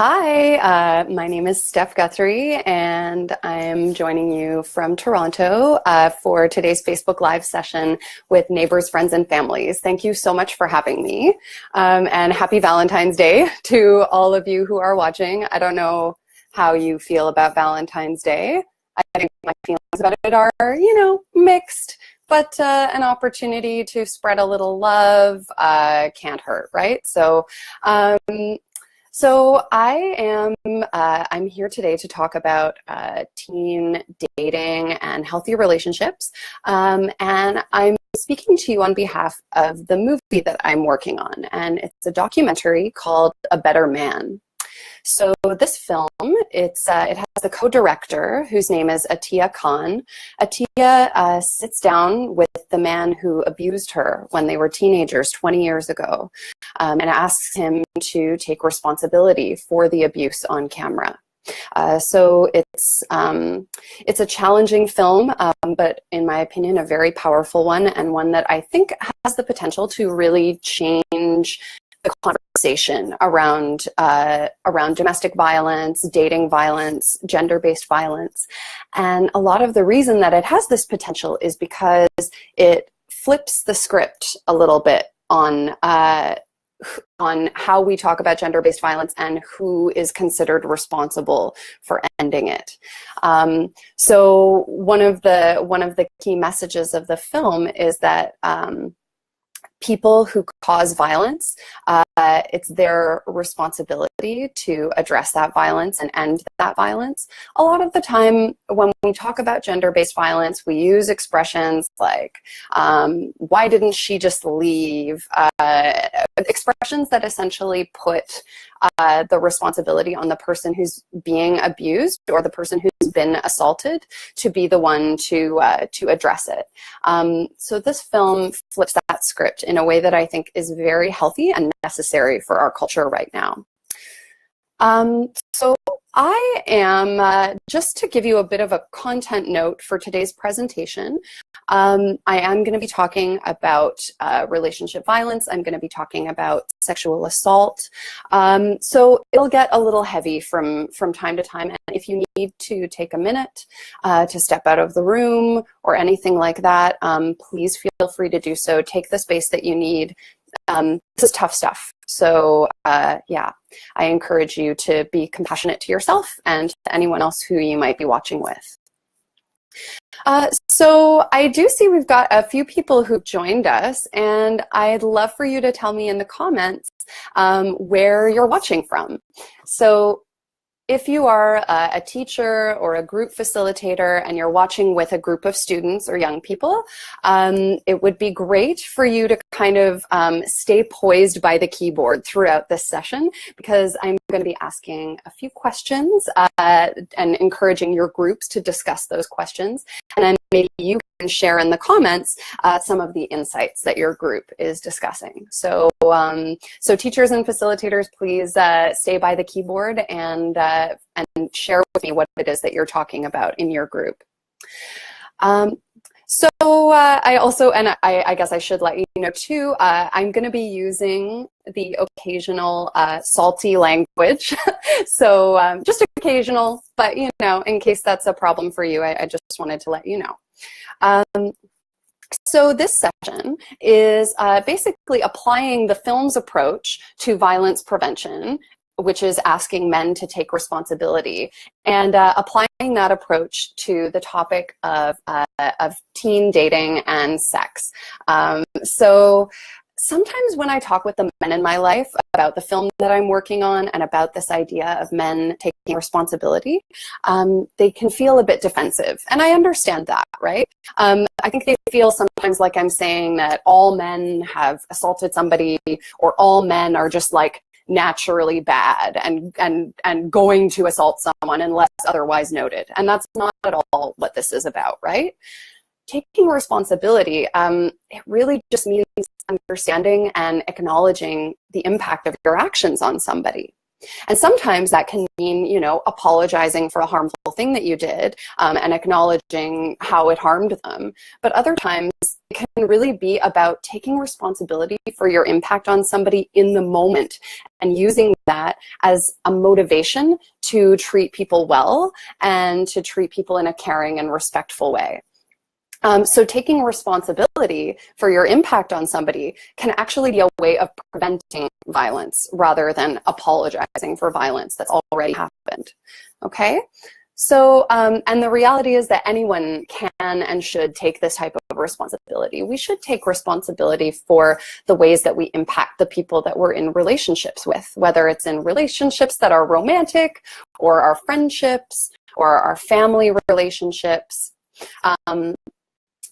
Hi, my name is Steph Guthrie, and I'm joining you from Toronto for today's Facebook Live session with neighbors, friends, and families. Thank you so much for having me, and happy Valentine's Day to all of you who are watching. I don't know how you feel about Valentine's Day. I think my feelings about it are, mixed, but an opportunity to spread a little love can't hurt, right? So I'm here today to talk about teen dating and healthy relationships, and I'm speaking to you on behalf of the movie that I'm working on, and it's a documentary called A Better Man. So this film, it has the co-director, whose name is Atiya Khan. Atiya sits down with the man who abused her when they were teenagers 20 years ago, and asks him to take responsibility for the abuse on camera. So it's a challenging film, but in my opinion, a very powerful one, and one that I think has the potential to really change the conversation around domestic violence, dating violence, gender-based violence. And a lot of the reason that it has this potential is because it flips the script a little bit on how we talk about gender-based violence and who is considered responsible for ending it. So one of the key messages of the film is that people who cause violence, it's their responsibility to address that violence and end that violence. A lot of the time when we talk about gender-based violence, we use expressions like, why didn't she just leave? Expressions that essentially put the responsibility on the person who's being abused or the person who's been assaulted to be the one to address it. So this film flips that script in a way that I think is very healthy and necessary for our culture right now. So I am, just to give you a bit of a content note for today's presentation, I am going to be talking about relationship violence. I'm going to be talking about sexual assault. So it'll get a little heavy from time to time. And if you need to take a minute to step out of the room or anything like that, please feel free to do so. Take the space that you need. This is tough stuff. So yeah, I encourage you to be compassionate to yourself and to anyone else who you might be watching with. So I do see we've got a few people who've joined us, and I'd love for you to tell me in the comments where you're watching from. So if you are a teacher or a group facilitator and you're watching with a group of students or young people, it would be great for you to kind of stay poised by the keyboard throughout this session, because I'm going to be asking a few questions and encouraging your groups to discuss those questions. And then maybe you can share in the comments some of the insights that your group is discussing. So, so teachers and facilitators, please stay by the keyboard and share with me what it is that you're talking about in your group. So I also, and I guess I should let you know too, I'm going to be using the occasional salty language. So just occasional, but in case that's a problem for you, I just wanted to let you know. So this session is basically applying the film's approach to violence prevention, which is asking men to take responsibility, and applying that approach to the topic of teen dating and sex. So sometimes when I talk with the men in my life about the film that I'm working on and about this idea of men taking responsibility, they can feel a bit defensive. And I understand that, right? I think they feel sometimes like I'm saying that all men have assaulted somebody, or all men are just like naturally bad and going to assault someone unless otherwise noted. And that's not at all what this is about, right? Taking responsibility, it really just means understanding and acknowledging the impact of your actions on somebody. And sometimes that can mean, you know, apologizing for a harmful thing that you did, and acknowledging how it harmed them. But other times it can really be about taking responsibility for your impact on somebody in the moment and using that as a motivation to treat people well and to treat people in a caring and respectful way. So taking responsibility for your impact on somebody can actually be a way of preventing violence rather than apologizing for violence that's already happened. Okay? So, and the reality is that anyone can and should take this type of responsibility. We should take responsibility for the ways that we impact the people that we're in relationships with, whether it's in relationships that are romantic or our friendships or our family relationships.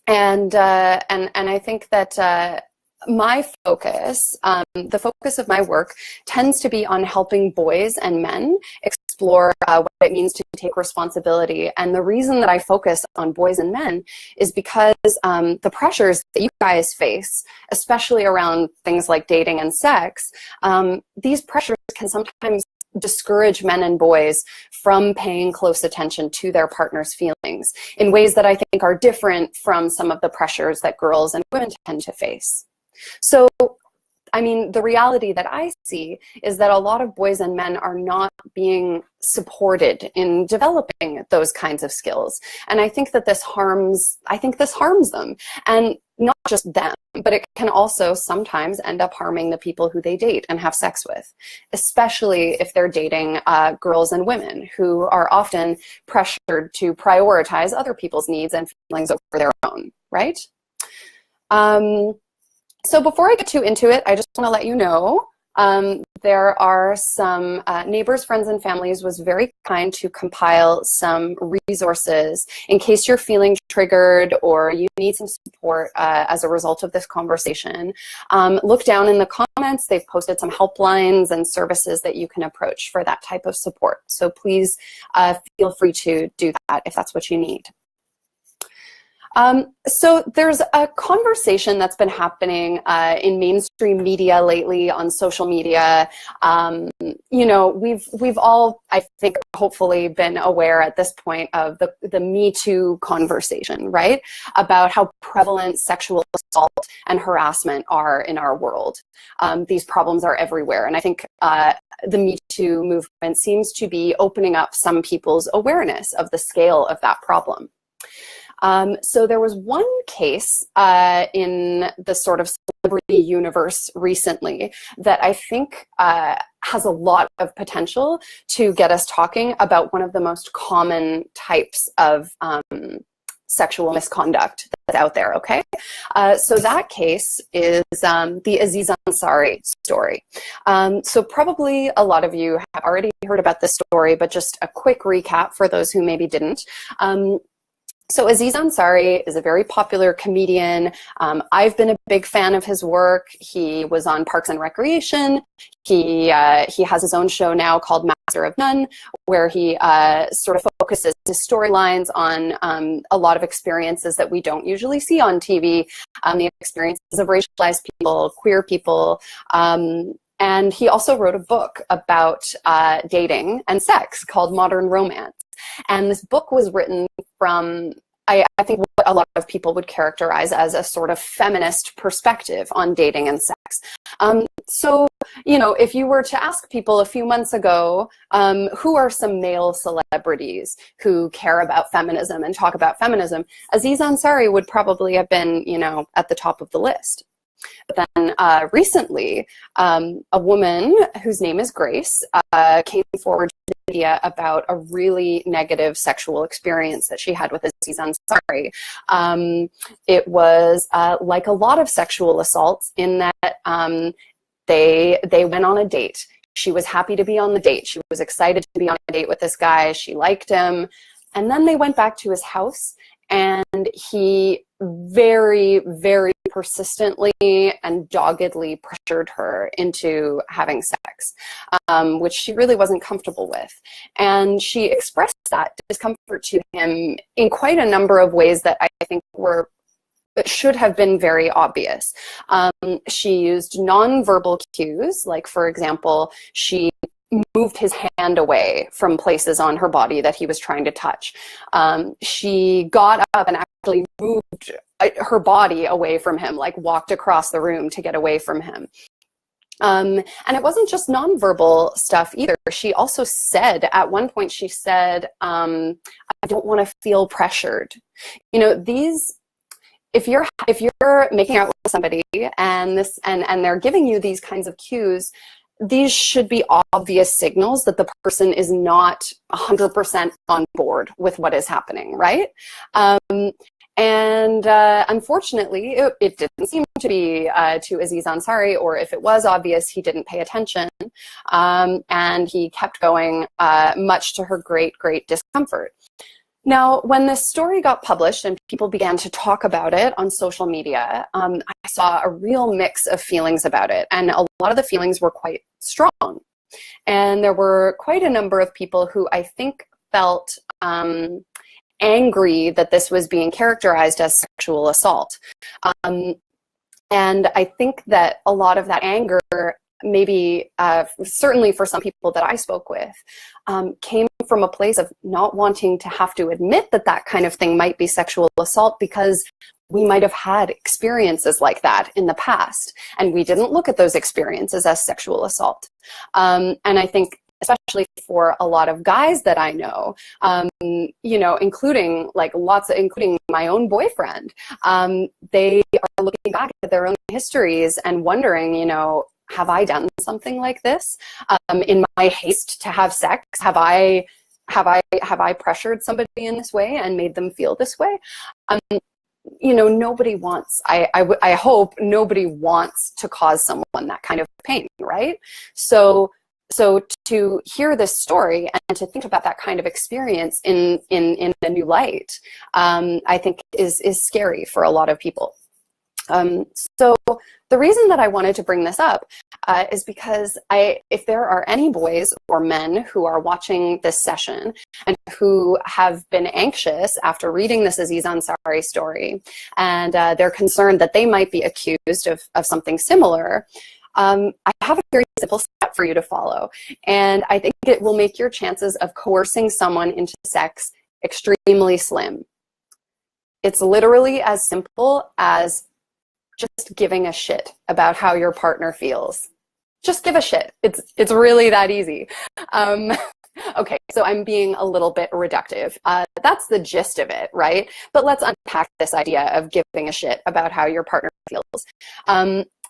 And I think that my focus, the focus of my work tends to be on helping boys and men explore what it means to take responsibility. And the reason that I focus on boys and men is because the pressures that you guys face, especially around things like dating and sex, these pressures can sometimes discourage men and boys from paying close attention to their partner's feelings in ways that I think are different from some of the pressures that girls and women tend to face. So, I mean, the reality that I see is that a lot of boys and men are not being supported in developing those kinds of skills. And I think that this harms them. And not just them, but it can also sometimes end up harming the people who they date and have sex with, especially if they're dating girls and women who are often pressured to prioritize other people's needs and feelings over their own, right? So before I get too into it, I just want to let you know there are some Neighbors, Friends, and Families was very kind to compile some resources in case you're feeling triggered or you need some support as a result of this conversation. Look down in the comments. They've posted some helplines and services that you can approach for that type of support. So please feel free to do that if that's what you need. So there's a conversation that's been happening in mainstream media lately, on social media. You know, we've all, I think, hopefully been aware at this point of the Me Too conversation, right? About how prevalent sexual assault and harassment are in our world. These problems are everywhere. And I think the Me Too movement seems to be opening up some people's awareness of the scale of that problem. So there was one case in the sort of celebrity universe recently that I think has a lot of potential to get us talking about one of the most common types of sexual misconduct that's out there, okay? So that case is the Aziz Ansari story. So probably a lot of you have already heard about this story, but just a quick recap for those who maybe didn't. So Aziz Ansari is a very popular comedian. I've been a big fan of his work. He was on Parks and Recreation. He has his own show now called Master of None, where he sort of focuses his storylines on a lot of experiences that we don't usually see on TV, the experiences of racialized people, queer people. And he also wrote a book about dating and sex called Modern Romance. And this book was written from, I think, what a lot of people would characterize as a sort of feminist perspective on dating and sex. So, you know, if you were to ask people a few months ago, who are some male celebrities who care about feminism and talk about feminism, Aziz Ansari would probably have been, you know, at the top of the list. But then recently, a woman whose name is Grace came forward to the media about a really negative sexual experience that she had with Aziz Ansari. It was like a lot of sexual assaults in that they went on a date. She was happy to be on the date. She was excited to be on a date with this guy. She liked him. And then they went back to his house, and he very, very persistently and doggedly pressured her into having sex, which she really wasn't comfortable with. And she expressed that discomfort to him in quite a number of ways that I think should have been very obvious. She used nonverbal cues, like, for example, she moved his hand away from places on her body that he was trying to touch. She got up and actually moved her body away from him, like walked across the room to get away from him. And it wasn't just nonverbal stuff either. She also said, at one point, she said, I don't want to feel pressured. You know, if you're making out with somebody and they're giving you these kinds of cues, these should be obvious signals that the person is not 100% on board with what is happening, right? Unfortunately, it didn't seem to be to Aziz Ansari, or if it was obvious, he didn't pay attention. And he kept going, much to her great, great discomfort. Now, when this story got published and people began to talk about it on social media, I saw a real mix of feelings about it. And a lot of the feelings were quite strong. And there were quite a number of people who I think felt angry that this was being characterized as sexual assault. And I think that a lot of that anger, maybe certainly for some people that I spoke with, came from a place of not wanting to have to admit that that kind of thing might be sexual assault, because we might have had experiences like that in the past, and we didn't look at those experiences as sexual assault. And I think especially for a lot of guys that I know, you know, including my own boyfriend, they are looking back at their own histories and wondering, you know, have I done something like this? In my haste to have sex, have I pressured somebody in this way and made them feel this way? You know, nobody wants, I hope nobody wants to cause someone that kind of pain, right? So to hear this story and to think about that kind of experience in a new light, I think is scary for a lot of people. So the reason that I wanted to bring this up is because if there are any boys or men who are watching this session and who have been anxious after reading this Aziz Ansari story, and they're concerned that they might be accused of something similar, I have a very simple step for you to follow. And I think it will make your chances of coercing someone into sex extremely slim. It's literally as simple as just giving a shit about how your partner feels. Just give a shit. It's really that easy. Okay, so I'm being a little bit reductive. That's the gist of it, right? But let's unpack this idea of giving a shit about how your partner feels.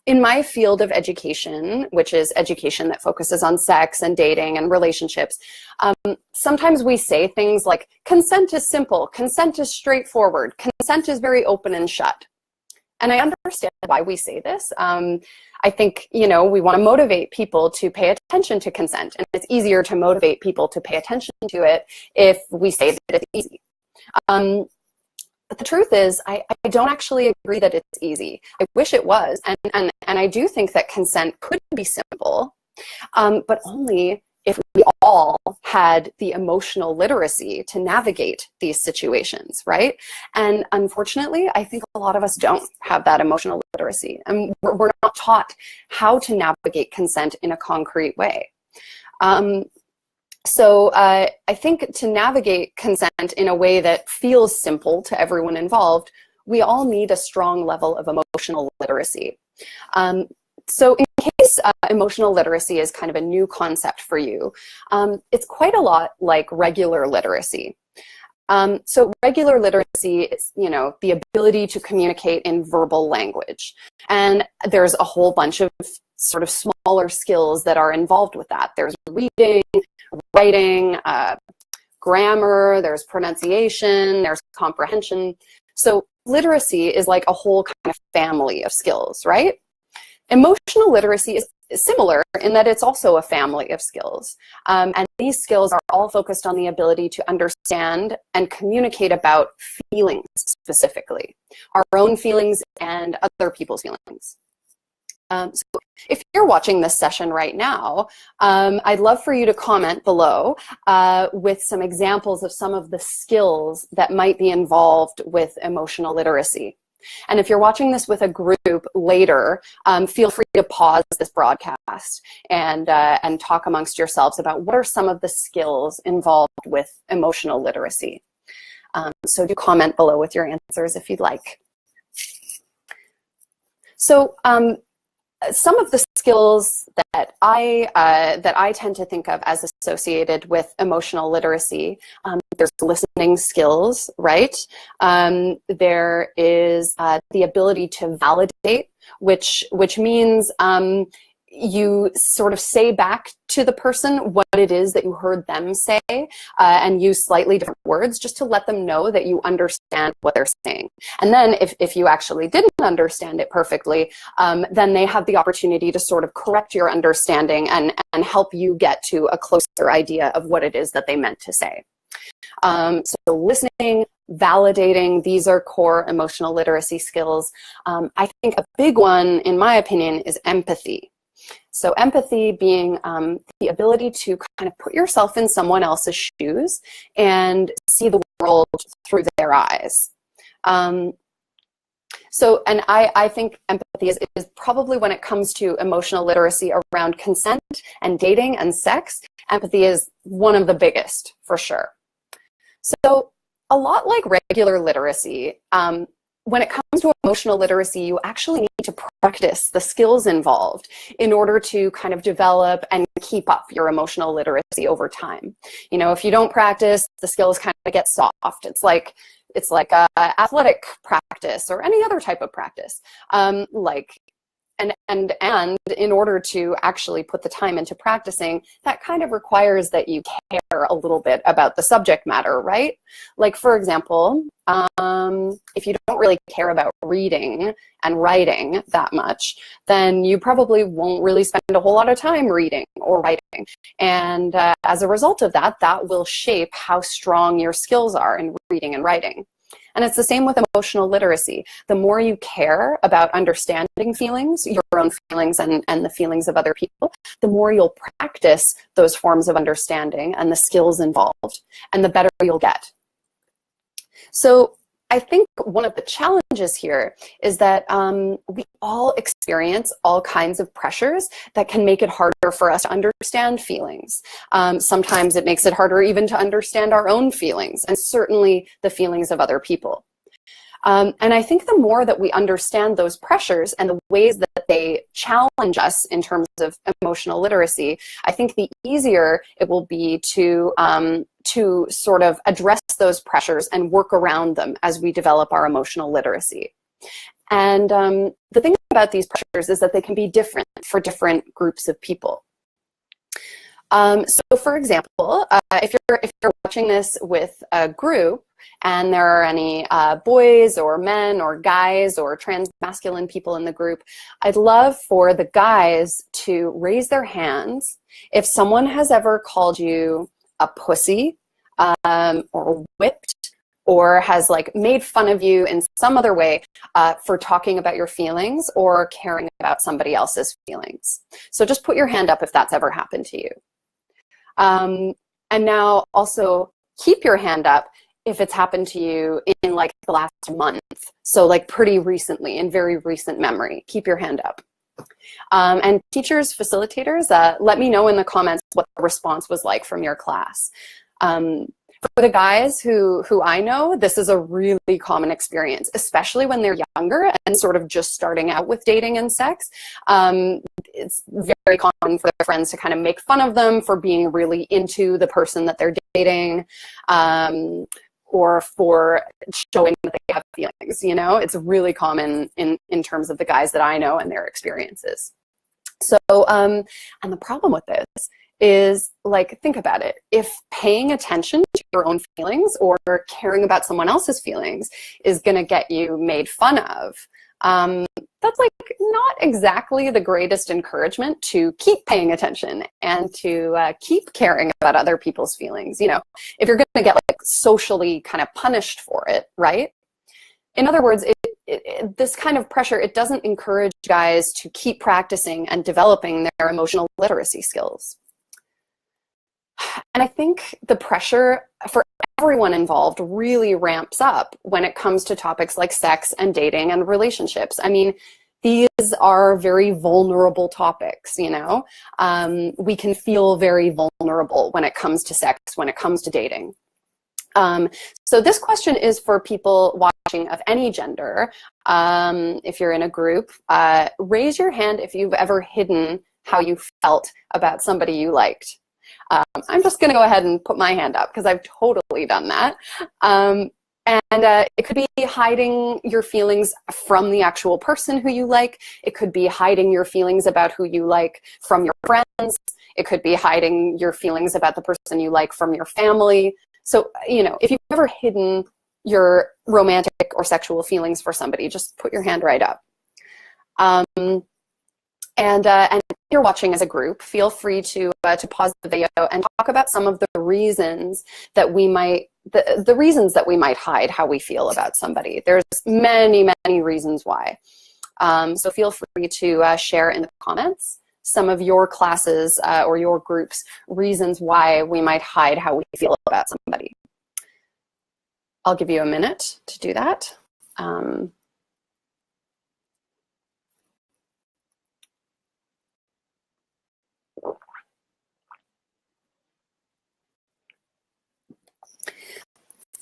In my field of education, which is education that focuses on sex and dating and relationships, sometimes we say things like, consent is simple, consent is straightforward, consent is very open and shut. And I understand why we say this. I think, you know, we want to motivate people to pay attention to consent, and it's easier to motivate people to pay attention to it if we say that it's easy. But the truth is, I don't actually agree that it's easy. I wish it was, and I do think that consent could be simple, but only if we all had the emotional literacy to navigate these situations, right? And unfortunately, I think a lot of us don't have that emotional literacy, and we're not taught how to navigate consent in a concrete way. So I think to navigate consent in a way that feels simple to everyone involved, we all need a strong level of emotional literacy. So in case emotional literacy is kind of a new concept for you, it's quite a lot like regular literacy. So regular literacy is, you know, the ability to communicate in verbal language. And there's a whole bunch of sort of smaller skills that are involved with that. There's reading, writing, grammar, there's pronunciation, there's comprehension. So literacy is like a whole kind of family of skills, right? Emotional literacy is similar in that it's also a family of skills. And these skills are all focused on the ability to understand and communicate about feelings specifically, our own feelings and other people's feelings. So if you're watching this session right now, I'd love for you to comment below with some examples of some of the skills that might be involved with emotional literacy. And if you're watching this with a group later, feel free to pause this broadcast and talk amongst yourselves about what are some of the skills involved with emotional literacy. So do comment below with your answers if you'd like. So some of the skills that I tend to think of as associated with emotional literacy, there's listening skills, right? There is the ability to validate, which means you sort of say back to the person what it is that you heard them say and use slightly different words just to let them know that you understand what they're saying. And then if you actually didn't understand it perfectly, then they have the opportunity to sort of correct your understanding and help you get to a closer idea of what it is that they meant to say. So listening, validating, these are core emotional literacy skills. I think a big one, in my opinion, is empathy. So empathy being the ability to kind of put yourself in someone else's shoes and see the world through their eyes. And I think empathy is probably, when it comes to emotional literacy around consent and dating and sex, empathy is one of the biggest for sure. So a lot like regular literacy, when it comes to emotional literacy, you actually need to practice the skills involved in order to kind of develop and keep up your emotional literacy over time. You know, if you don't practice, the skills kind of get soft. It's like athletic practice or any other type of practice. And in order to actually put the time into practicing, that kind of requires that you care a little bit about the subject matter, right? Like, for example, if you don't really care about reading and writing that much, then you probably won't really spend a whole lot of time reading or writing. And as a result of that, that will shape how strong your skills are in reading and writing. And it's the same with emotional literacy. The more you care about understanding feelings, your own feelings and the feelings of other people, the more you'll practice those forms of understanding and the skills involved, and the better you'll get. So I think one of the challenges here is that we all experience all kinds of pressures that can make it harder for us to understand feelings. Sometimes it makes it harder even to understand our own feelings, and certainly the feelings of other people. And I think the more that we understand those pressures and the ways that they challenge us in terms of emotional literacy, I think the easier it will be to sort of address those pressures and work around them as we develop our emotional literacy. And the thing about these pressures is that they can be different for different groups of people. So for example, if you're watching this with a group and there are any boys or men or guys or trans masculine people in the group, I'd love for the guys to raise their hands if someone has ever called you a pussy or whipped, or has like made fun of you in some other way for talking about your feelings or caring about somebody else's feelings. So just put your hand up if that's ever happened to you. And now also keep your hand up if it's happened to you in like the last month. So like pretty recently, in very recent memory, keep your hand up. And teachers, facilitators, let me know in the comments what the response was like from your class. For the guys who I know, this is a really common experience, especially when they're younger and sort of just starting out with dating and sex. It's very common for their friends to kind of make fun of them for being really into the person that they're dating, or for showing that they have feelings, you know? It's really common in terms of the guys that I know and their experiences. So, and the problem with this is, like, think about it. If paying attention to your own feelings or caring about someone else's feelings is going to get you made fun of, that's like not exactly the greatest encouragement to keep paying attention and to keep caring about other people's feelings. You know, if you're going to get like socially kind of punished for it, right? In other words, this kind of pressure, it doesn't encourage guys to keep practicing and developing their emotional literacy skills. And I think the pressure for everyone involved really ramps up when it comes to topics like sex and dating and relationships. I mean, these are very vulnerable topics, you know? We can feel very vulnerable when it comes to sex, when it comes to dating. So this question is for people watching of any gender. If you're in a group, raise your hand if you've ever hidden how you felt about somebody you liked. I'm just going to go ahead and put my hand up because I've totally done that. It could be hiding your feelings from the actual person who you like. It could be hiding your feelings about who you like from your friends. It could be hiding your feelings about the person you like from your family. So, you know, if you've ever hidden your romantic or sexual feelings for somebody, just put your hand right up. And if you're watching as a group, feel free to pause the video and talk about some of the reasons that we might, the reasons that we might hide how we feel about somebody. There's many, many reasons why. So feel free to share in the comments some of your classes or your group's reasons why we might hide how we feel about somebody. I'll give you a minute to do that.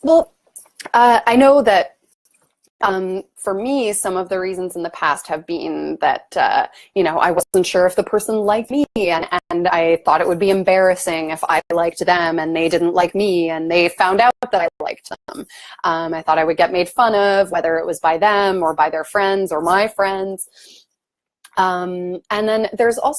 Well, I know that for me, some of the reasons in the past have been that, you know, I wasn't sure if the person liked me, and I thought it would be embarrassing if I liked them and they didn't like me and they found out that I liked them. I thought I would get made fun of, whether it was by them or by their friends or my friends. And then there's all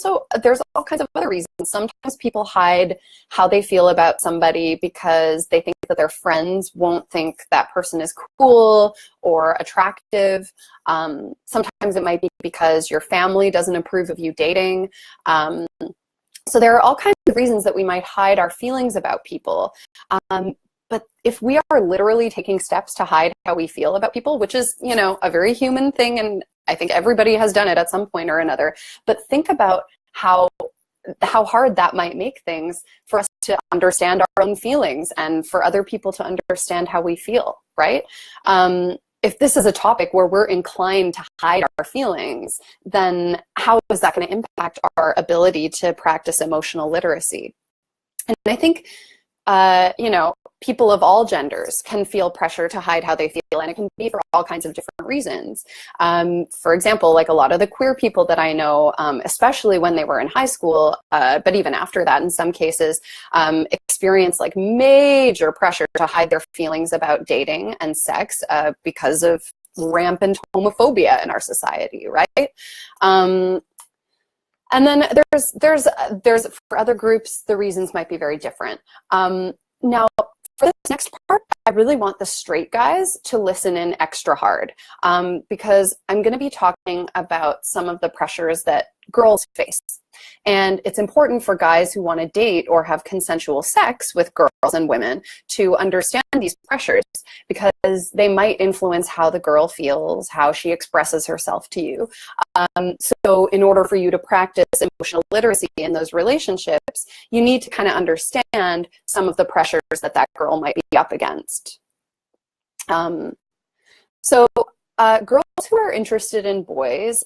kinds of other reasons. Sometimes people hide how they feel about somebody because they think that their friends won't think that person is cool or attractive. Sometimes it might be because your family doesn't approve of you dating. So there are all kinds of reasons that we might hide our feelings about people. But if we are literally taking steps to hide how we feel about people, which is, you know, a very human thing, and I think everybody has done it at some point or another, but think about how hard that might make things for us to understand our own feelings and for other people to understand how we feel, right? If this is a topic where we're inclined to hide our feelings, then how is that going to impact our ability to practice emotional literacy? And I think, you know, people of all genders can feel pressure to hide how they feel, and it can be for all kinds of different reasons. For example, like a lot of the queer people that I know, especially when they were in high school, but even after that in some cases, experience like major pressure to hide their feelings about dating and sex because of rampant homophobia in our society, right? And then there's for other groups, the reasons might be very different. Now, for this next part, I really want the straight guys to listen in extra hard because I'm going to be talking about some of the pressures that girls face. And it's important for guys who want to date or have consensual sex with girls and women to understand these pressures because they might influence how the girl feels, how she expresses herself to you. So in order for you to practice emotional literacy in those relationships, you need to kind of understand some of the pressures that that girl might be up against. Girls who are interested in boys,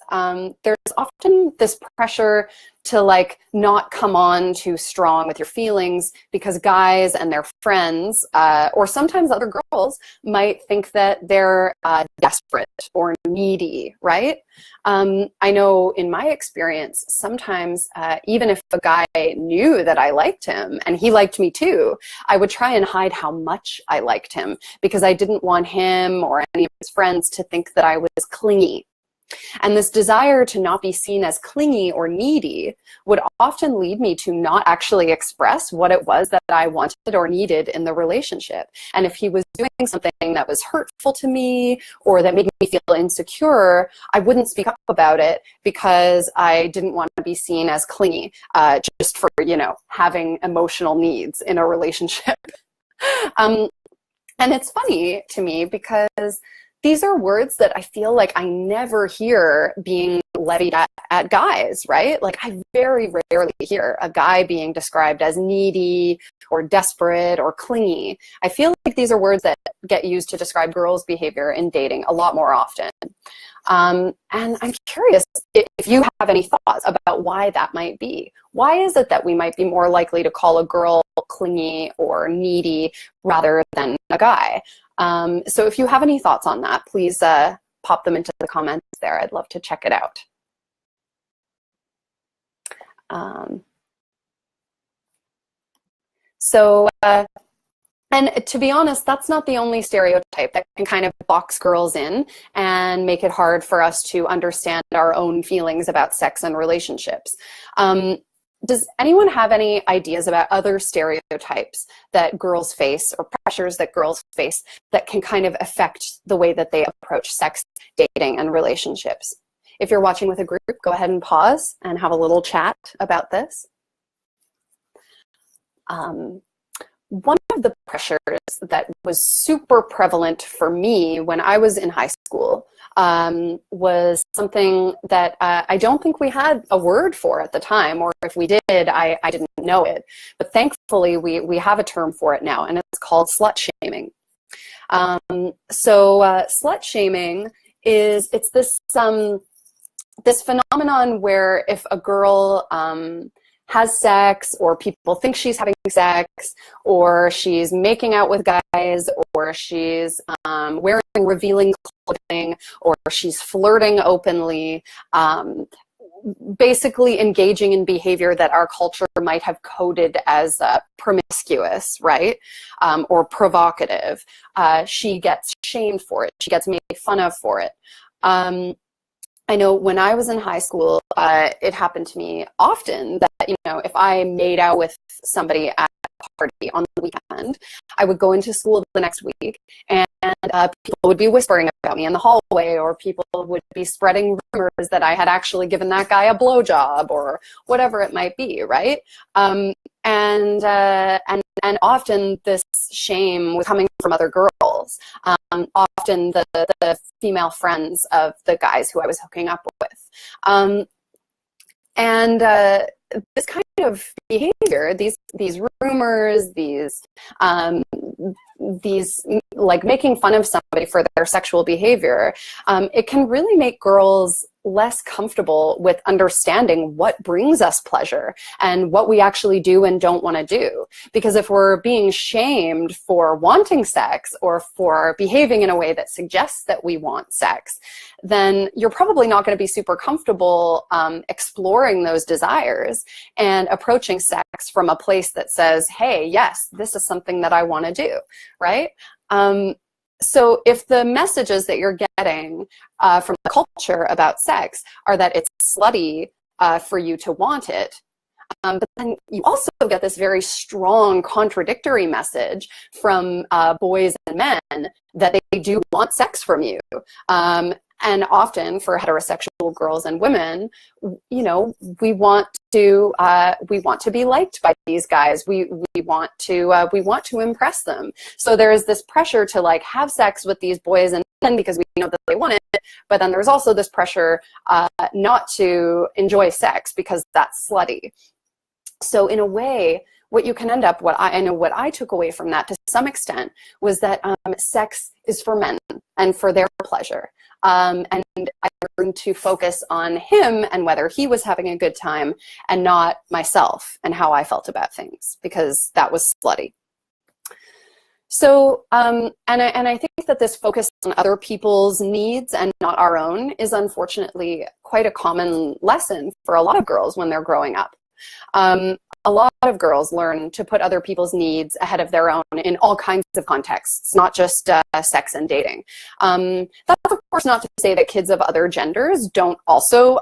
there's often this pressure to like not come on too strong with your feelings because guys and their friends, or sometimes other girls, might think that they're desperate or needy, right? I know in my experience, sometimes even if a guy knew that I liked him and he liked me too, I would try and hide how much I liked him because I didn't want him or any of his friends to think that I was clingy. And this desire to not be seen as clingy or needy would often lead me to not actually express what it was that I wanted or needed in the relationship. And if he was doing something that was hurtful to me or that made me feel insecure, I wouldn't speak up about it because I didn't want to be seen as clingy, just for, you know, having emotional needs in a relationship. And it's funny to me because these are words that I feel like I never hear being levied at guys, right? Like I very rarely hear a guy being described as needy or desperate or clingy. I feel like these are words that get used to describe girls' behavior in dating a lot more often. And I'm curious if you have any thoughts about why that might be. Why is it that we might be more likely to call a girl clingy or needy rather than a guy? So if you have any thoughts on that, please pop them into the comments there. I'd love to check it out. And to be honest, that's not the only stereotype that can kind of box girls in and make it hard for us to understand our own feelings about sex and relationships. Does anyone have any ideas about other stereotypes that girls face or pressures that girls face that can kind of affect the way that they approach sex, dating, and relationships? If you're watching with a group, go ahead and pause and have a little chat about this. One of the pressures that was super prevalent for me when I was in high school was something that I don't think we had a word for at the time, or if we did, I didn't know it. But thankfully, we have a term for it now, and it's called slut-shaming. Slut-shaming it's this phenomenon where if a girl has sex, or people think she's having sex, or she's making out with guys, or she's wearing revealing clothing, or she's flirting openly, basically engaging in behavior that our culture might have coded as promiscuous, right? Or provocative. She gets shamed for it. She gets made fun of for it. I know when I was in high school, it happened to me often that, if I made out with somebody at a party on the weekend, I would go into school the next week and people would be whispering about me in the hallway, or people would be spreading rumors that I had actually given that guy a blowjob or whatever it might be, right? And often this shame was coming from other girls, often the female friends of the guys who I was hooking up with. This kind of behavior, these rumors, these like making fun of somebody for their sexual behavior, it can really make girls less comfortable with understanding what brings us pleasure and what we actually do and don't want to do. Because if we're being shamed for wanting sex or for behaving in a way that suggests that we want sex, then you're probably not going to be super comfortable exploring those desires and approaching sex from a place that says, hey, yes, this is something that I want to do, right? So if the messages that you're getting from the culture about sex are that it's slutty for you to want it, but then you also get this very strong contradictory message from boys and men that they do want sex from you. And often for heterosexual girls and women, we want to be liked by these guys. We want to impress them. So there is this pressure to like have sex with these boys and men because we know that they want it. But then there's also this pressure not to enjoy sex because that's slutty. So in a way, what you can end up, what I took away from that to some extent was that sex is for men and for their pleasure. And I learned to focus on him and whether he was having a good time and not myself and how I felt about things, because that was slutty. So, and I think that this focus on other people's needs and not our own is unfortunately quite a common lesson for a lot of girls when they're growing up. A lot of girls learn to put other people's needs ahead of their own in all kinds of contexts, not just sex and dating. That's of course not to say that kids of other genders don't also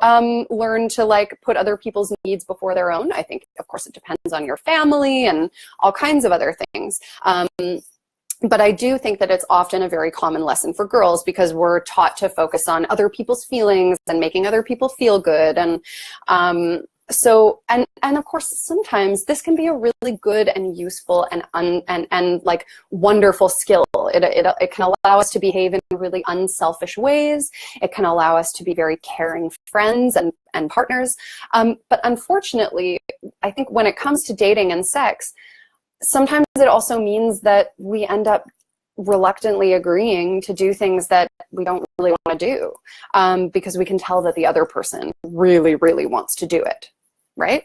learn to like put other people's needs before their own. I think, of course, it depends on your family and all kinds of other things. But I do think that it's often a very common lesson for girls because we're taught to focus on other people's feelings and making other people feel good. And of course, sometimes this can be a really good and useful and like wonderful skill. It can allow us to behave in really unselfish ways. It can allow us to be very caring friends and partners. But unfortunately, I think when it comes to dating and sex, sometimes it also means that we end up reluctantly agreeing to do things that we don't really want to do, because we can tell that the other person really, really wants to do it, right?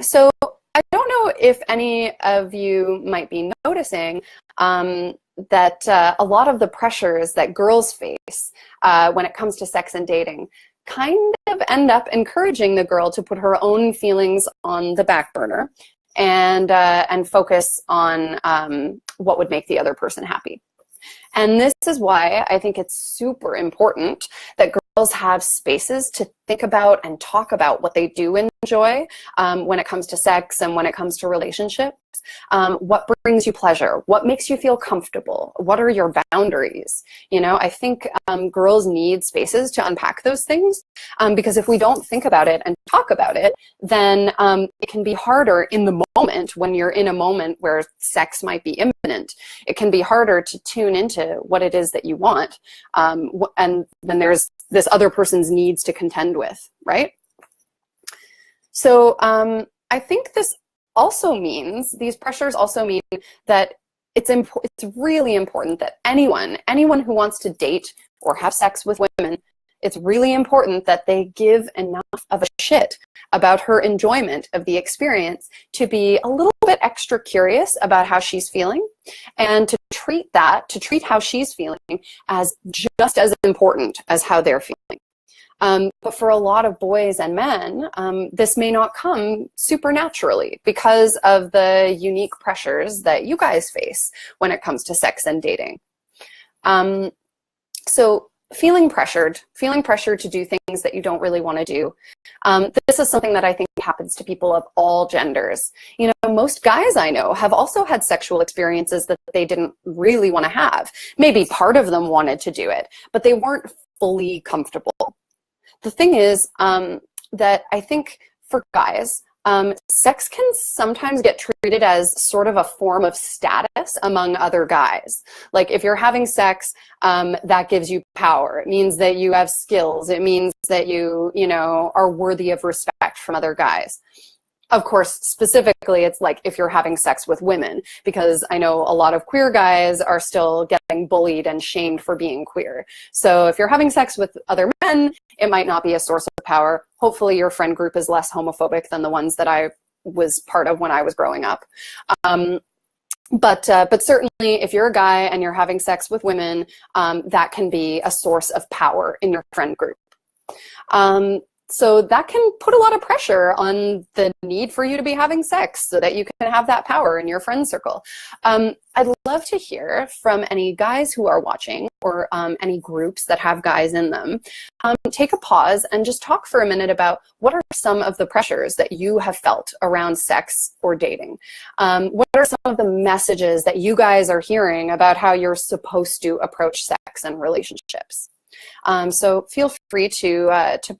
So I don't know if any of you might be noticing that a lot of the pressures that girls face when it comes to sex and dating kind of end up encouraging the girl to put her own feelings on the back burner and focus on what would make the other person happy. And this is why I think it's super important that girls have spaces to think about and talk about what they do enjoy when it comes to sex and when it comes to relationships. What brings you pleasure? What makes you feel comfortable? What are your boundaries? You know, I think girls need spaces to unpack those things, because if we don't think about it and talk about it, then it can be harder in the moment when you're in a moment where sex might be imminent. It can be harder to tune into what it is that you want, and then there's this other person's needs to contend with, right? So I think this also means, these pressures also mean that it's really important that anyone who wants to date or have sex with women, it's really important that they give enough of a shit about her enjoyment of the experience to be a little bit extra curious about how she's feeling, and to treat how she's feeling as just as important as how they're feeling. But for a lot of boys and men, this may not come super naturally because of the unique pressures that you guys face when it comes to sex and dating. So feeling pressured to do things that you don't really want to do. This is something that I think happens to people of all genders. You know, most guys I know have also had sexual experiences that they didn't really want to have. Maybe part of them wanted to do it, but they weren't fully comfortable. The thing is that I think for guys, sex can sometimes get treated as sort of a form of status among other guys. Like if you're having sex, that gives you power. It means that you have skills. It means that you know, are worthy of respect from other guys. Of course, specifically, it's like if you're having sex with women, because I know a lot of queer guys are still getting bullied and shamed for being queer. So if you're having sex with other men, it might not be a source of power. Hopefully your friend group is less homophobic than the ones that I was part of when I was growing up. But certainly if you're a guy and you're having sex with women, that can be a source of power in your friend group. So that can put a lot of pressure on the need for you to be having sex so that you can have that power in your friend circle. I'd love to hear from any guys who are watching, or any groups that have guys in them. Take a pause and just talk for a minute about what are some of the pressures that you have felt around sex or dating. What are some of the messages that you guys are hearing about how you're supposed to approach sex and relationships? So feel free to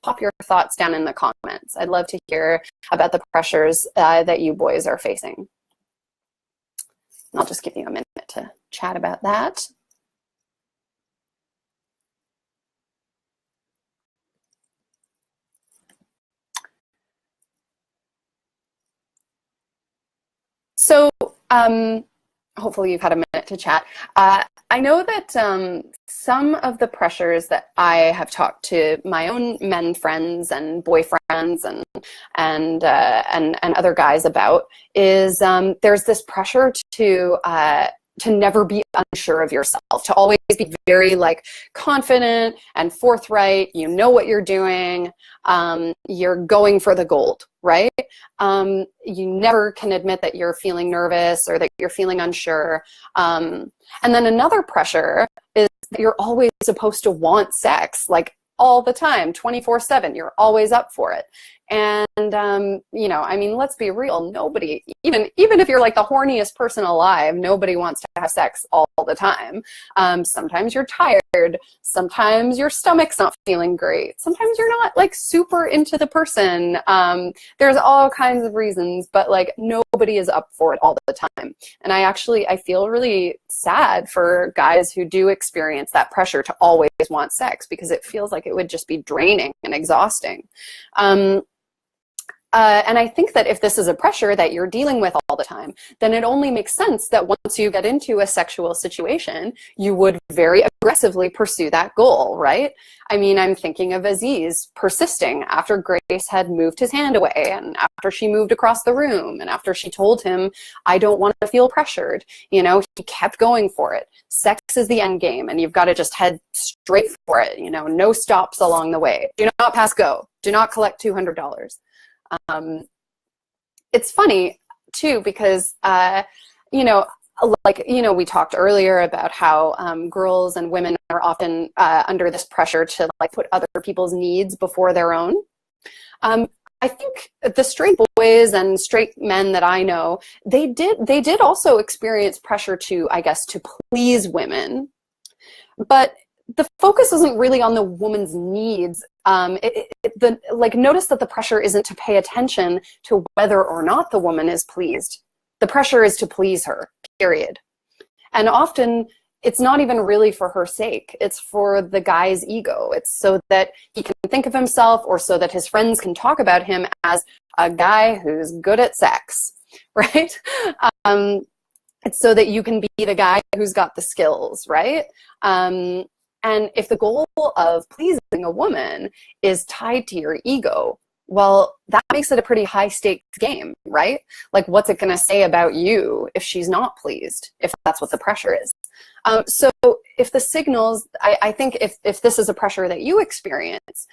pop your thoughts down in the comments. I'd love to hear about the pressures that you boys are facing. I'll just give you a minute to chat about that. So hopefully you've had a minute to chat. I know that some of the pressures that I have talked to my own men friends and boyfriends and other guys about is there's this pressure to never be unsure of yourself, to always be very like confident and forthright. You know what you're doing. You're going for the gold, right? You never can admit that you're feeling nervous or that you're feeling unsure. And then another pressure is that you're always supposed to want sex, like all the time, 24/7. You're always up for it. And, you know, I mean, let's be real. Nobody, even if you're like the horniest person alive, nobody wants to have sex all the time. Sometimes you're tired. Sometimes your stomach's not feeling great. Sometimes you're not like super into the person. There's all kinds of reasons, but like nobody is up for it all the time. And I feel really sad for guys who do experience that pressure to always want sex, because it feels like it would just be draining and exhausting. And I think that if this is a pressure that you're dealing with all the time, then it only makes sense that once you get into a sexual situation, you would very aggressively pursue that goal, right? I mean, I'm thinking of Aziz persisting after Grace had moved his hand away, and after she moved across the room, and after she told him, I don't want to feel pressured. You know, he kept going for it. Sex is the end game, and you've got to just head straight for it. You know, no stops along the way. Do not pass go. Do not collect $200. It's funny too, because, you know, like, you know, we talked earlier about how girls and women are often under this pressure to like put other people's needs before their own. I think the straight boys and straight men that I know, they did also experience pressure to, I guess, to please women, but the focus isn't really on the woman's needs. Notice that the pressure isn't to pay attention to whether or not the woman is pleased. The pressure is to please her, period. And often it's not even really for her sake. It's for the guy's ego. It's so that he can think of himself, or so that his friends can talk about him as a guy who's good at sex, right? It's so that you can be the guy who's got the skills, right? And if the goal of pleasing a woman is tied to your ego, well, that makes it a pretty high stakes game, right? Like, what's it going to say about you if she's not pleased, if that's what the pressure is? So if the signals, I think if this is a pressure that you experience,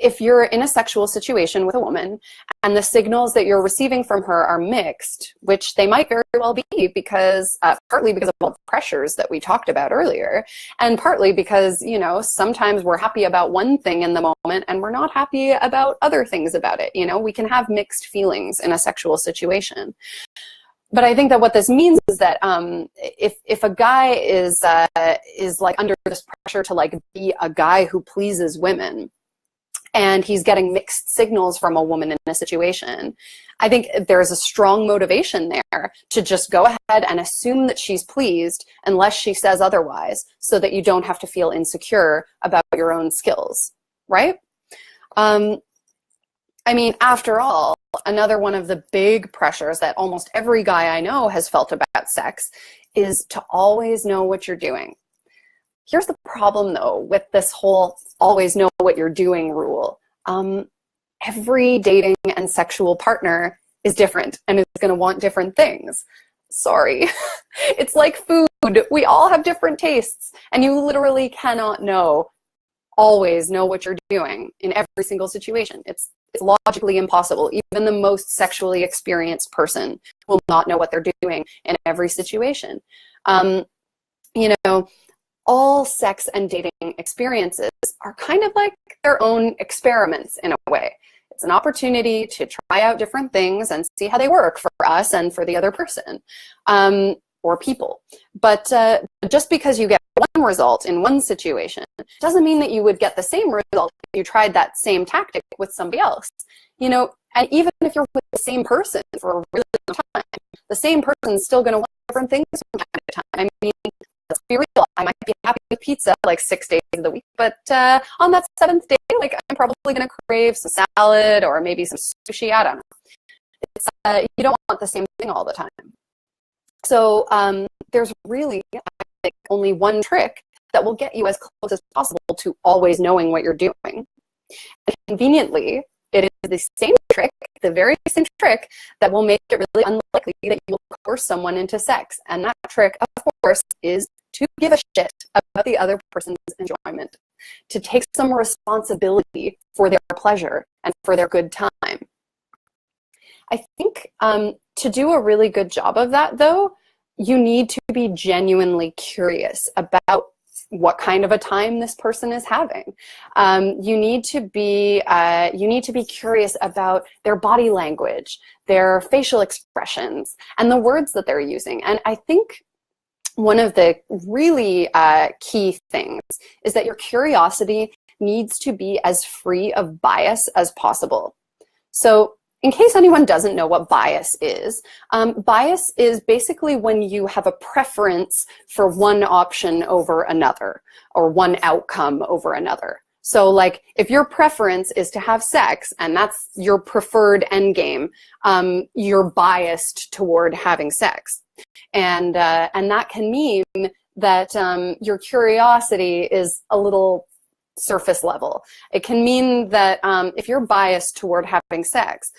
if you're in a sexual situation with a woman and the signals that you're receiving from her are mixed, which they might very well be, because partly because of all the pressures that we talked about earlier, and partly because, you know, sometimes we're happy about one thing in the moment and we're not happy about other things about it. You know, we can have mixed feelings in a sexual situation. But I think that what this means is that if a guy is like under this pressure to like be a guy who pleases women, and he's getting mixed signals from a woman in a situation, I think there's a strong motivation there to just go ahead and assume that she's pleased unless she says otherwise, so that you don't have to feel insecure about your own skills, right? I mean, after all, another one of the big pressures that almost every guy I know has felt about sex is to always know what you're doing. Here's the problem, though, with this whole always know what you're doing rule. Every dating and sexual partner is different and is going to want different things. Sorry. It's like food. We all have different tastes, and you literally cannot always know what you're doing in every single situation. It's logically impossible. Even the most sexually experienced person will not know what they're doing in every situation. You know, all sex and dating experiences are kind of like their own experiments in a way. It's an opportunity to try out different things and see how they work for us and for the other person, or people. But just because you get one result in one situation doesn't mean that you would get the same result if you tried that same tactic with somebody else. You know, and even if you're with the same person for a really long time, the same person's still going to want different things from time to time. I mean, let's be real, I might be happy with pizza like 6 days of the week, but on that 7th day, like, I'm probably going to crave some salad or maybe some sushi. I don't know. It's, you don't want the same thing all the time. So there's really, I think, only one trick that will get you as close as possible to always knowing what you're doing. And conveniently, it is the same trick, the very same trick, that will make it really unlikely that you'll coerce someone into sex. And that trick, of course, is to give a shit about the other person's enjoyment, to take some responsibility for their pleasure and for their good time. I think to do a really good job of that, though, you need to be genuinely curious about what kind of a time this person is having. You need to be curious about their body language, their facial expressions, and the words that they're using. And I think one of the really key things is that your curiosity needs to be as free of bias as possible. So, in case anyone doesn't know what bias is basically when you have a preference for one option over another, or one outcome over another. So like if your preference is to have sex and that's your preferred end game, you're biased toward having sex. And that can mean that your curiosity is a little surface level. It can mean that if you're biased toward having sex,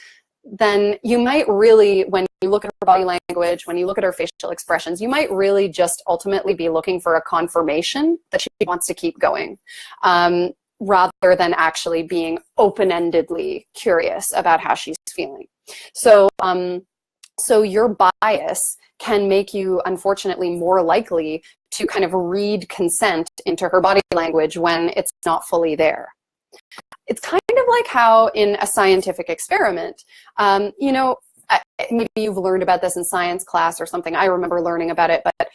then you might really, when you look at her body language, when you look at her facial expressions, you might really just ultimately be looking for a confirmation that she wants to keep going, rather than actually being open-endedly curious about how she's feeling. So, so your bias can make you, unfortunately, more likely to kind of read consent into her body language when it's not fully there. It's kind of like how in a scientific experiment, you know, maybe you've learned about this in science class or something. I remember learning about it, but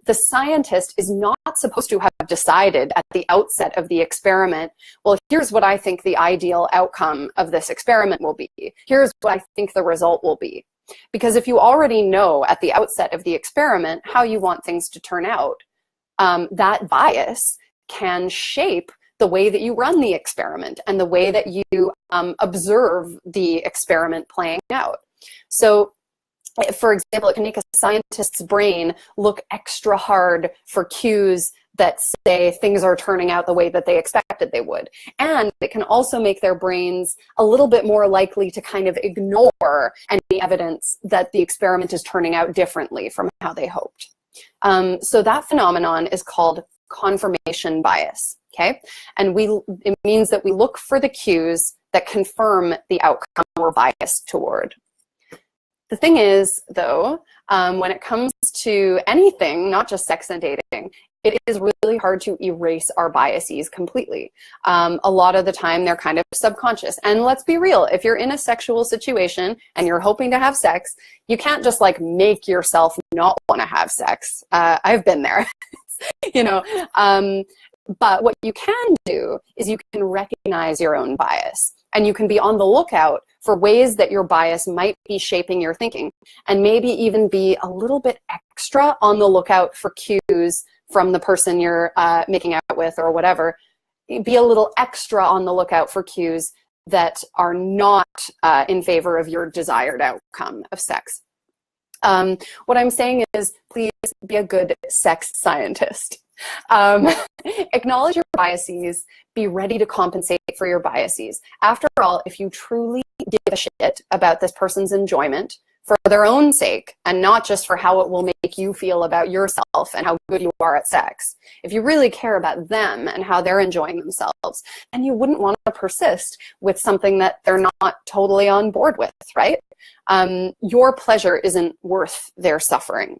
the scientist is not supposed to have decided at the outset of the experiment, well, here's what I think the ideal outcome of this experiment will be. Here's what I think the result will be. Because if you already know at the outset of the experiment how you want things to turn out, that bias can shape the way that you run the experiment and the way that you observe the experiment playing out. So, for example, it can make a scientist's brain look extra hard for cues that say things are turning out the way that they expected they would. And it can also make their brains a little bit more likely to kind of ignore any evidence that the experiment is turning out differently from how they hoped. So that phenomenon is called confirmation bias. Okay, and it means that we look for the cues that confirm the outcome we're biased toward. The thing is, though, when it comes to anything, not just sex and dating, it is really hard to erase our biases completely. A lot of the time, they're kind of subconscious. And let's be real, if you're in a sexual situation and you're hoping to have sex, you can't just like make yourself not want to have sex. I've been there, you know. But what you can do is you can recognize your own bias, and you can be on the lookout for ways that your bias might be shaping your thinking, and maybe even be a little bit extra on the lookout for cues from the person you're making out with or whatever. Be a little extra on the lookout for cues that are not in favor of your desired outcome of sex. What I'm saying is, please be a good sex scientist. Acknowledge your biases, be ready to compensate for your biases. After all, if you truly give a shit about this person's enjoyment for their own sake, and not just for how it will make you feel about yourself and how good you are at sex, if you really care about them and how they're enjoying themselves, then you wouldn't want to persist with something that they're not totally on board with, right? Your pleasure isn't worth their suffering.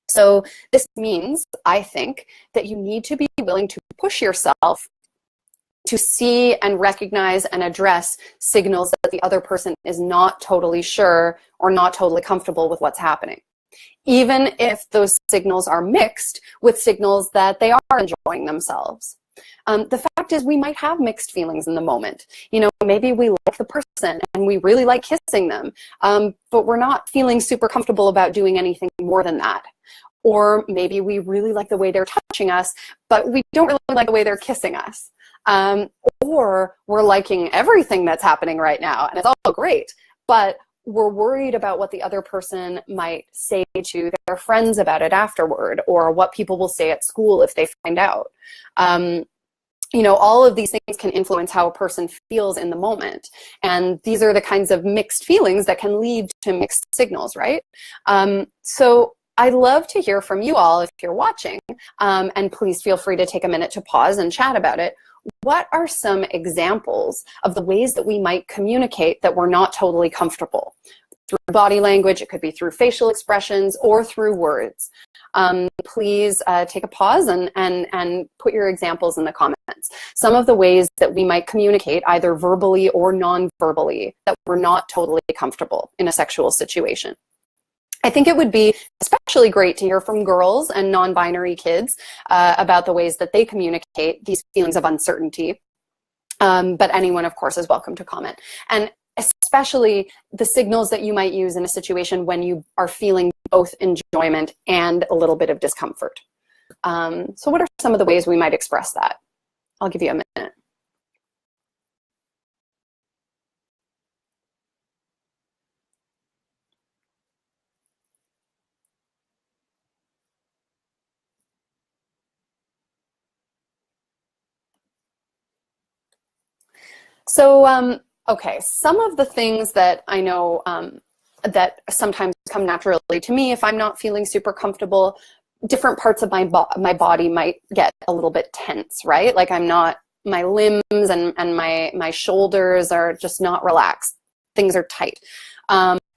So this means, I think, that you need to be willing to push yourself to see and recognize and address signals that the other person is not totally sure or not totally comfortable with what's happening. Even if those signals are mixed with signals that they are enjoying themselves. The fact is, we might have mixed feelings in the moment. You know, maybe we like the person and we really like kissing them, but we're not feeling super comfortable about doing anything more than that. Or maybe we really like the way they're touching us, but we don't really like the way they're kissing us. Or we're liking everything that's happening right now, and it's all great, but we're worried about what the other person might say to their friends about it afterward, or what people will say at school if they find out. You know, all of these things can influence how a person feels in the moment. And these are the kinds of mixed feelings that can lead to mixed signals, right? So I'd love to hear from you all if you're watching, and please feel free to take a minute to pause and chat about it. What are some examples of the ways that we might communicate that we're not totally comfortable? Through body language, it could be through facial expressions, or through words. Please take a pause and put your examples in the comments. Some of the ways that we might communicate, either verbally or non-verbally, that we're not totally comfortable in a sexual situation. I think it would be especially great to hear from girls and non-binary kids about the ways that they communicate these feelings of uncertainty. But anyone, of course, is welcome to comment. And especially the signals that you might use in a situation when you are feeling both enjoyment and a little bit of discomfort. So what are some of the ways we might express that? I'll give you a minute. So, okay, some of the things that I know that sometimes come naturally to me if I'm not feeling super comfortable, different parts of my body might get a little bit tense, right? Like I'm not, my limbs and my shoulders are just not relaxed. Things are tight.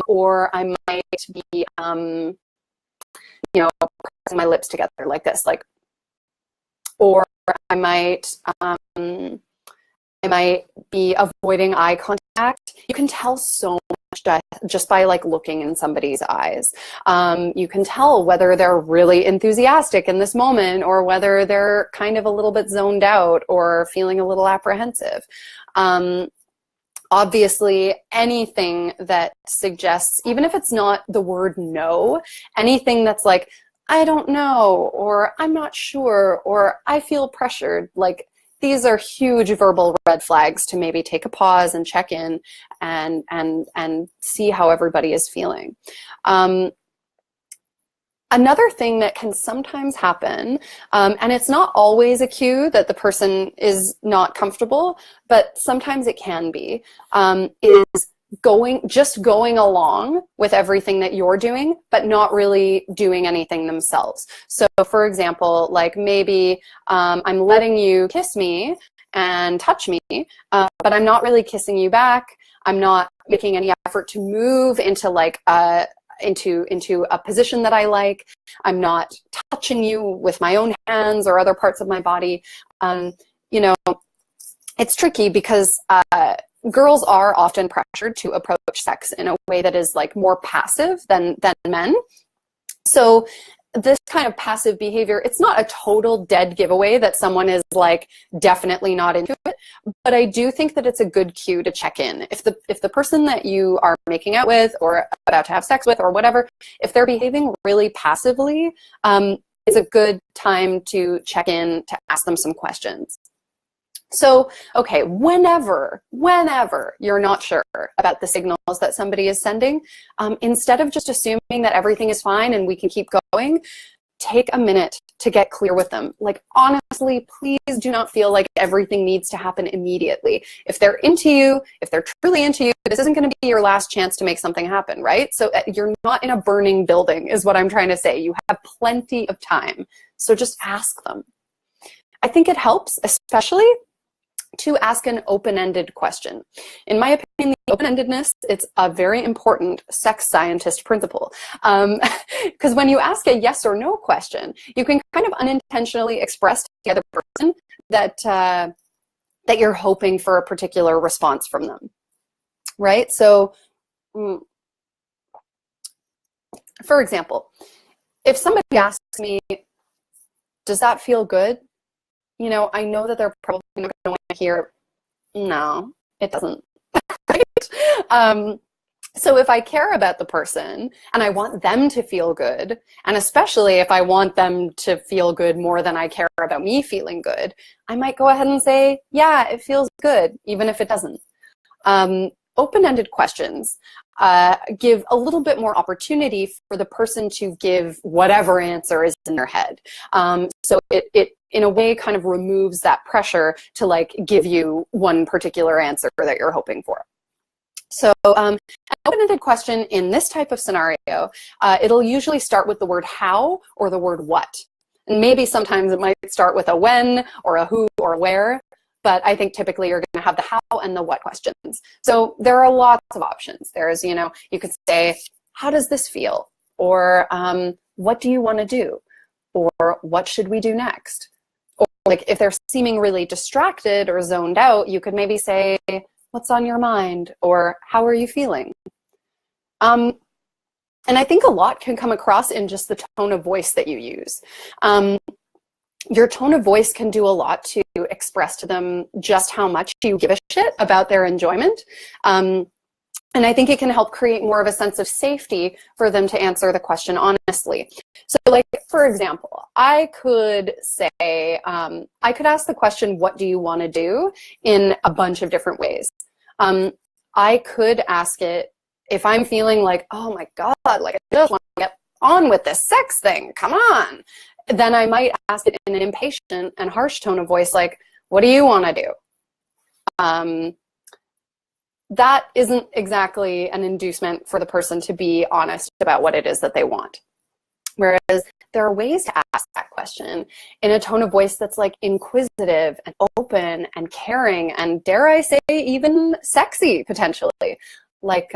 Or I might be, pressing my lips together like this, like, or I might be avoiding eye contact. You can tell so much just by like looking in somebody's eyes. You can tell whether they're really enthusiastic in this moment or whether they're kind of a little bit zoned out or feeling a little apprehensive. Obviously, anything that suggests, even if it's not the word no, anything that's like, I don't know, or I'm not sure, or I feel pressured, like these are huge verbal red flags to maybe take a pause and check in and see how everybody is feeling. Another thing that can sometimes happen, and it's not always a cue that the person is not comfortable, but sometimes it can be, is just going along with everything that you're doing, but not really doing anything themselves. So for example, like maybe I'm letting you kiss me and touch me, but I'm not really kissing you back. I'm not making any effort to move into like into a position that I like. I'm not touching you with my own hands or other parts of my body. It's tricky because girls are often pressured to approach sex in a way that is like more passive than men. So this kind of passive behavior, it's not a total dead giveaway that someone is like definitely not into it, but I do think that it's a good cue to check in. If the person that you are making out with or about to have sex with or whatever, if they're behaving really passively, it's a good time to check in, to ask them some questions. So, okay, whenever you're not sure about the signals that somebody is sending, instead of just assuming that everything is fine and we can keep going, take a minute to get clear with them. Like, honestly, please do not feel like everything needs to happen immediately. If they're into you, if they're truly into you, this isn't going to be your last chance to make something happen, right? So you're not in a burning building is what I'm trying to say. You have plenty of time. So just ask them. I think it helps, especially to ask an open-ended question. In my opinion, the open-endedness, it's a very important sex scientist principle. Because when you ask a yes or no question, you can kind of unintentionally express to the other person that, that you're hoping for a particular response from them, right? So, for example, if somebody asks me, does that feel good? You know, I know that they're probably not going to want to hear, no, it doesn't, right? So if I care about the person and I want them to feel good, and especially if I want them to feel good more than I care about me feeling good, I might go ahead and say, yeah, it feels good, even if it doesn't. Open-ended questions give a little bit more opportunity for the person to give whatever answer is in their head. So it in a way kind of removes that pressure to like give you one particular answer that you're hoping for. So an open-ended question in this type of scenario, it'll usually start with the word how or the word what. And maybe sometimes it might start with a when or a who or where, but I think typically you're going to have the how and the what questions. So there are lots of options. There's, you know, you could say, how does this feel? Or what do you want to do? Or what should we do next? Or like if they're seeming really distracted or zoned out, you could maybe say, what's on your mind? Or how are you feeling? And I think a lot can come across in just the tone of voice that you use. Your tone of voice can do a lot to express to them just how much you give a shit about their enjoyment. And I think it can help create more of a sense of safety for them to answer the question honestly. So like, for example, I could say, I could ask the question, what do you want to do, in a bunch of different ways. I could ask it, if I'm feeling like, oh my God, like I just want to get on with this sex thing, come on. Then I might ask it in an impatient and harsh tone of voice, like, what do you want to do? That isn't exactly an inducement for the person to be honest about what it is that they want. Whereas there are ways to ask that question in a tone of voice that's like inquisitive and open and caring and, dare I say, even sexy potentially. Like,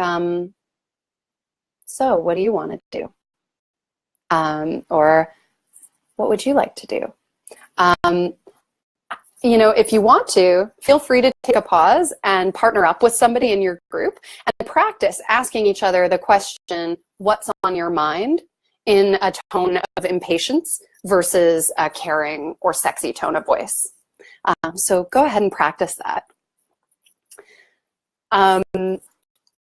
so what do you want to do? Or what would you like to do? You know, if you want to, feel free to take a pause and partner up with somebody in your group and practice asking each other the question, what's on your mind, in a tone of impatience versus a caring or sexy tone of voice. So go ahead and practice that. And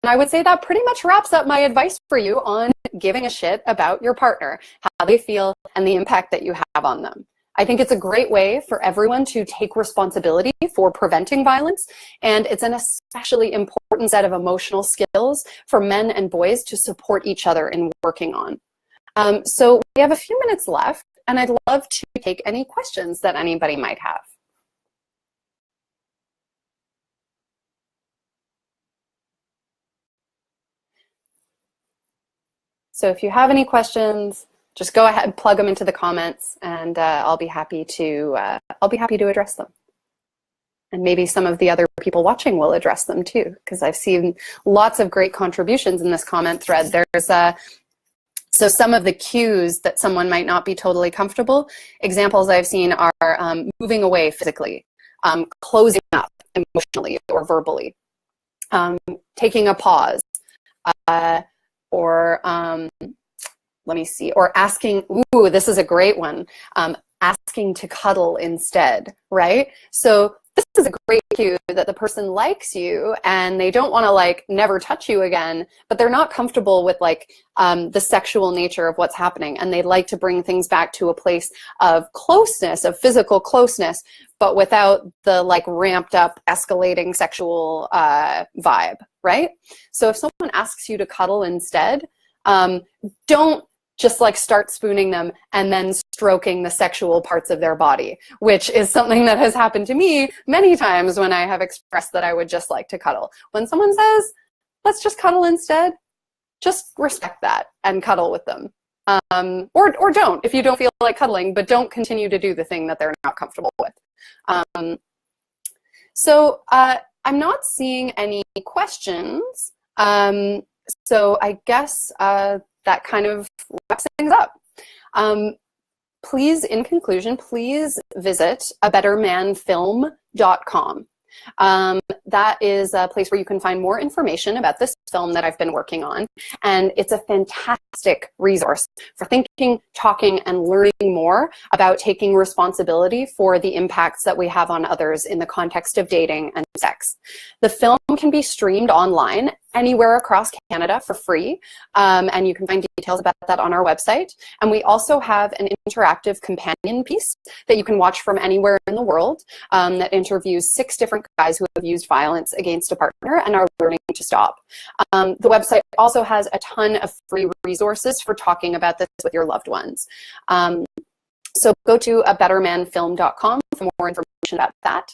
I would say that pretty much wraps up my advice for you on giving a shit about your partner, how they feel, and the impact that you have on them. I think it's a great way for everyone to take responsibility for preventing violence, and it's an especially important set of emotional skills for men and boys to support each other in working on. So we have a few minutes left, and I'd love to take any questions that anybody might have. So if you have any questions, just go ahead and plug them into the comments, and I'll be happy to address them. And maybe some of the other people watching will address them too, because I've seen lots of great contributions in this comment thread. There's so some of the cues that someone might not be totally comfortable. Examples I've seen are moving away physically, closing up emotionally or verbally, taking a pause, or let me see, or asking, ooh, this is a great one, asking to cuddle instead, right? So this is a great cue that the person likes you and they don't want to like never touch you again, but they're not comfortable with like the sexual nature of what's happening, and they'd like to bring things back to a place of closeness, of physical closeness, but without the like ramped up escalating sexual vibe, right? So if someone asks you to cuddle instead, don't just like start spooning them and then stroking the sexual parts of their body, which is something that has happened to me many times when I have expressed that I would just like to cuddle. When someone says, let's just cuddle instead, just respect that and cuddle with them. Or don't, if you don't feel like cuddling, but don't continue to do the thing that they're not comfortable with. So I'm not seeing any questions. So I guess that kind of wraps things up. Please, in conclusion, please visit abettermanfilm.com. That is a place where you can find more information about this film that I've been working on. And it's a fantastic resource for thinking, talking, and learning more about taking responsibility for the impacts that we have on others in the context of dating and sex. The film can be streamed online anywhere across Canada for free, and you can find details about that on our website. And we also have an interactive companion piece that you can watch from anywhere in the world that interviews 6 different guys who have used violence against a partner and are learning to stop. The website also has a ton of free resources for talking about this with your loved ones. So go to abettermanfilm.com for more information about that.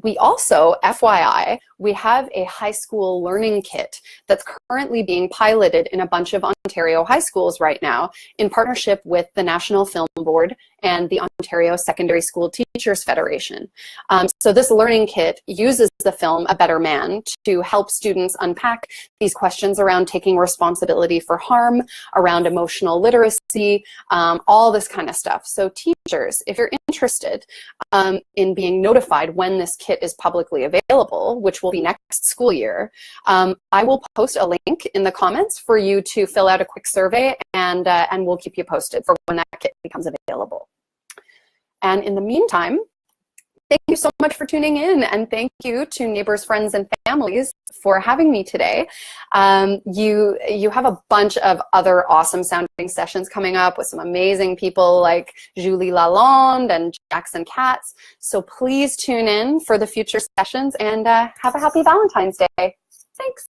We also, FYI, we have a high school learning kit that's currently being piloted in a bunch of Ontario high schools right now in partnership with the National Film Board and the Ontario Secondary School Teachers Federation. So this learning kit uses the film A Better Man to help students unpack these questions around taking responsibility for harm, around emotional literacy, all this kind of stuff. So teachers, if you're interested in being notified when this kit is publicly available, which will be next school year, I will post a link in the comments for you to fill out a quick survey, and we'll keep you posted for when that kit becomes available. And in the meantime, thank you so much for tuning in, and thank you to neighbors, friends, and families for having me today. You have a bunch of other awesome sounding sessions coming up with some amazing people like Julie Lalonde and Jackson Katz. So please tune in for the future sessions, and have a happy Valentine's Day. Thanks.